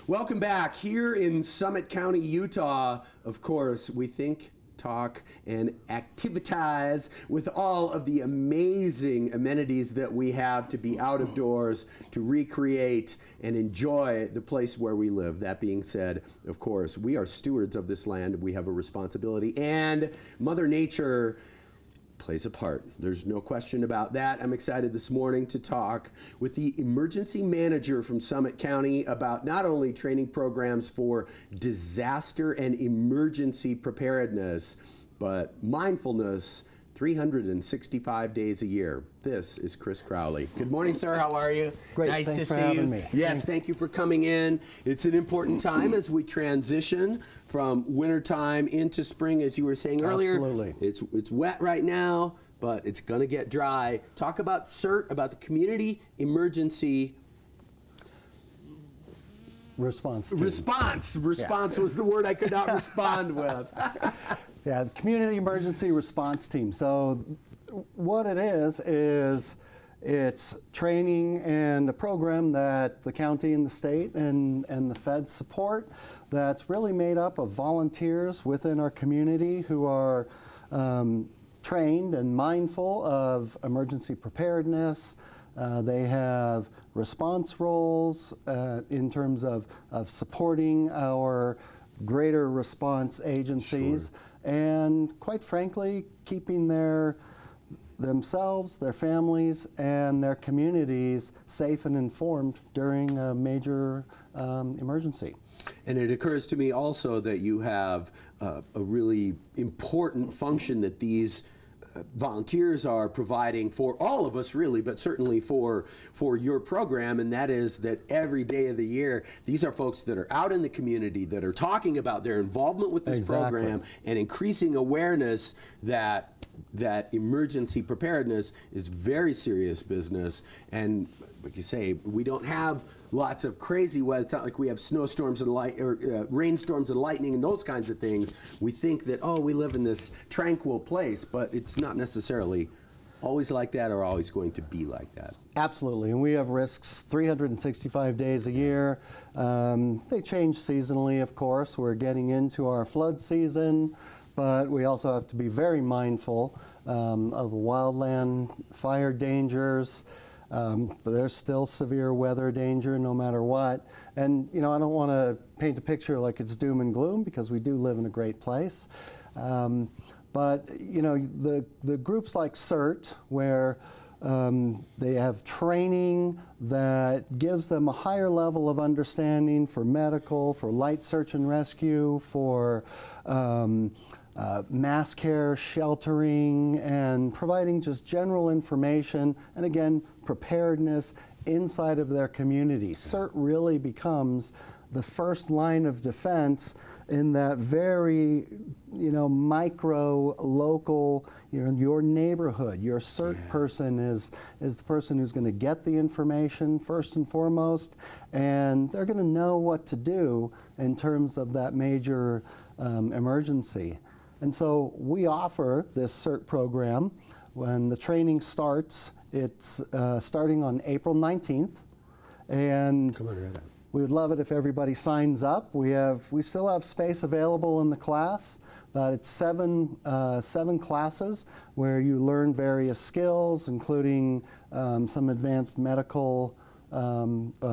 Welcome back. Here in Summit County, Utah, of course, we think, talk, and activitize with all of the amazing amenities that we have to be out of doors, to recreate and enjoy the place where we live. That being said, of course, we are stewards of this land. We have a responsibility, and Mother Nature plays a part. There's no question about that. I'm excited this morning to talk with the emergency manager from Summit County about not only training programs for disaster and emergency preparedness, but mindfulness 365 days a year. This is Chris Crowley. Good morning, sir. How are you? Great. Nice Thanks to for see having you. me. Yes, Thanks. thank you for coming in. It's an important time as we transition from wintertime into spring, as you were saying earlier. Absolutely. It's wet right now, but it's going to get dry. Talk about CERT, about the Community Emergency Response team. Response was the word I could not respond with. Yeah, the Community Emergency Response Team. So what it is it's training and a program that the county and the state and the feds support that's really made up of volunteers within our community who are trained and mindful of emergency preparedness. They have response roles in terms of supporting our greater response agencies. Sure. And quite frankly, keeping themselves, their families, and their communities safe and informed during a major emergency. And it occurs to me also that you have a really important function that these volunteers are providing for all of us, really, but certainly for your program, and that is that every day of the year, these are folks that are out in the community that are talking about their involvement with this program and increasing awareness that emergency preparedness is very serious business. And like you say, we don't have lots of crazy weather. It's not like we have snowstorms and rainstorms and lightning and those kinds of things. We think that, oh, we live in this tranquil place, but it's not necessarily always like that or always going to be like that. Absolutely, and we have risks 365 days a year. They change seasonally, of course. We're getting into our flood season, but we also have to be very mindful of the wildland fire dangers. But there's still severe weather danger no matter what. And, you know, I don't want to paint a picture like it's doom and gloom because we do live in a great place. But, you know, the groups like CERT, where they have training that gives them a higher level of understanding for medical, for light search and rescue, for mass care, sheltering, and providing just general information, and again, preparedness inside of their community. CERT really becomes the first line of defense in that very, you know, micro, local, you know, your neighborhood. Your CERT person is the person who's going to get the information first and foremost, and they're going to know what to do in terms of that major emergency. And so we offer this CERT program. When the training starts, it's starting on April 19th. And Come on, right up. we would love it if everybody signs up. We still have space available in the class, but it's seven classes where you learn various skills, including some advanced medical,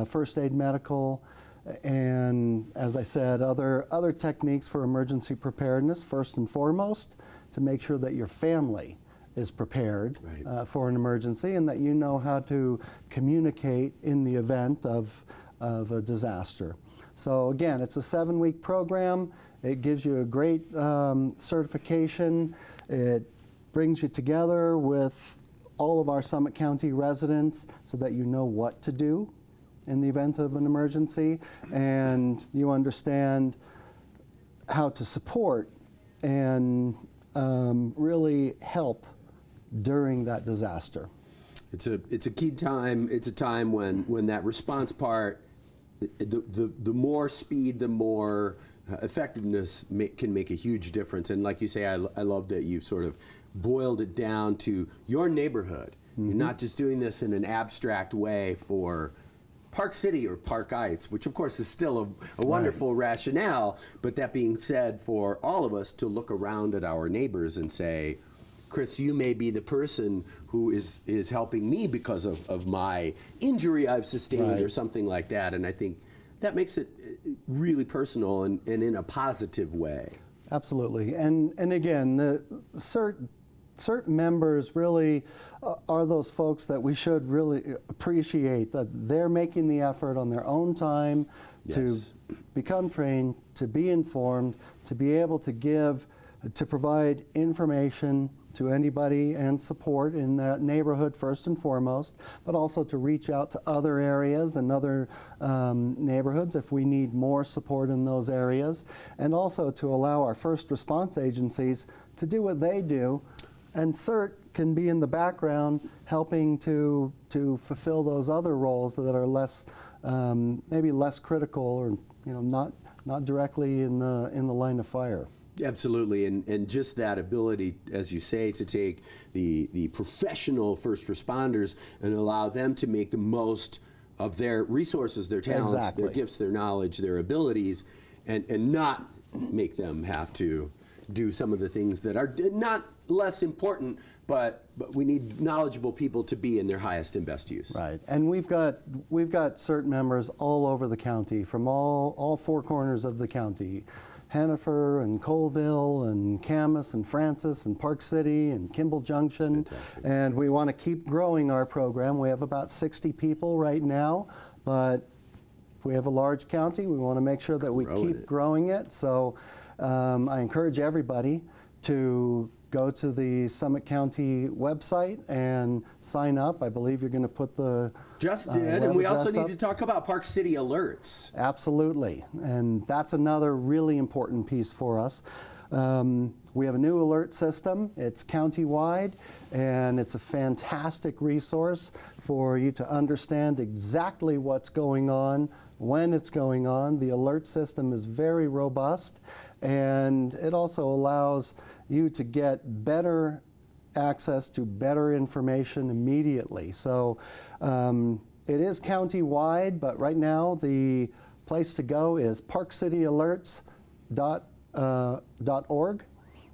first aid medical, and as I said, other techniques for emergency preparedness, first and foremost, to make sure that your family is prepared for an emergency and that you know how to communicate in the event of a disaster. So again, it's a 7-week program. It gives you a great certification. It brings you together with all of our Summit County residents so that you know what to do in the event of an emergency, and you understand how to support and really help during that disaster. It's a key time. It's a time when that response part, the more speed, the more effectiveness can make a huge difference. And like you say, I love that you sort of boiled it down to your neighborhood. Mm-hmm. You're not just doing this in an abstract way for Park City or Parkites, which of course is still a wonderful rationale, but that being said, for all of us to look around at our neighbors and say, Chris, you may be the person who is helping me because of my injury I've sustained or something like that. And I think that makes it really personal and in a positive way. Absolutely. And again, the CERT members really are those folks that we should really appreciate, that they're making the effort on their own time to become trained, to be informed, to be able to provide information to anybody and support in that neighborhood first and foremost, but also to reach out to other areas and other neighborhoods if we need more support in those areas, and also to allow our first response agencies to do what they do, and CERT can be in the background helping to fulfill those other roles that are less, maybe less critical, or not directly in the line of fire. Absolutely, and just that ability, as you say, to take the professional first responders and allow them to make the most of their resources, their talents, their gifts, their knowledge, their abilities, and not make them have to do some of the things that are not less important, but we need knowledgeable people to be in their highest and best use. Right, and we've got CERT members all over the county, from all four corners of the county. Hannaford and Colville and Camas and Francis and Park City and Kimball Junction. And we want to keep growing our program. We have about 60 people right now, but we have a large county. We want to make sure that we keep growing it. So I encourage everybody to go to the Summit County website and sign up. I believe you're going to put the and we also need to talk about Park City alerts. Absolutely, and that's another really important piece for us. We have a new alert system. It's county-wide, and it's a fantastic resource for you to understand exactly what's going on, when it's going on. The alert system is very robust, and it also allows you to get better access to better information immediately. So it is county-wide, but right now the place to go is parkcityalerts.org.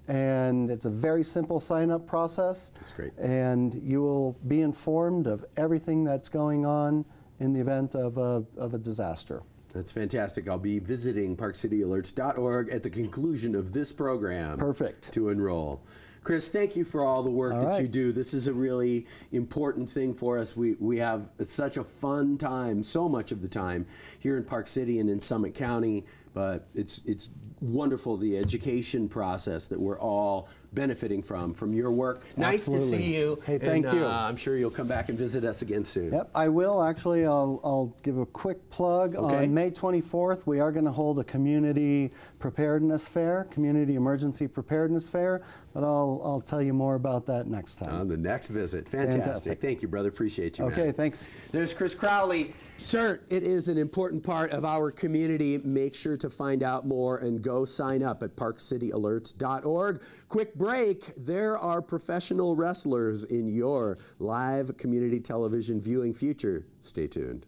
And it's a very simple sign-up process. That's great. And you will be informed of everything that's going on in the event of a disaster. That's fantastic. I'll be visiting parkcityalerts.org at the conclusion of this program. Perfect. To enroll. Chris, thank you for all the work that you do. This is a really important thing for us. We have such a fun time, so much of the time, here in Park City and in Summit County, but it's wonderful, the education process that we're all benefiting from your work. Nice to see you. Hey, thank you. I'm sure you'll come back and visit us again soon. Yep, I will. Actually, I'll give a quick plug. Okay. On May 24th, we are going to hold a community preparedness fair, community emergency preparedness fair, but I'll tell you more about that next time. On the next visit. Fantastic. Thank you, brother. Appreciate you, man. Okay, thanks. There's Chris Crowley. Sir, it is an important part of our community. Make sure to find out more and go sign up at parkcityalerts.org. Quick break. There are professional wrestlers in your live community television viewing future. Stay tuned.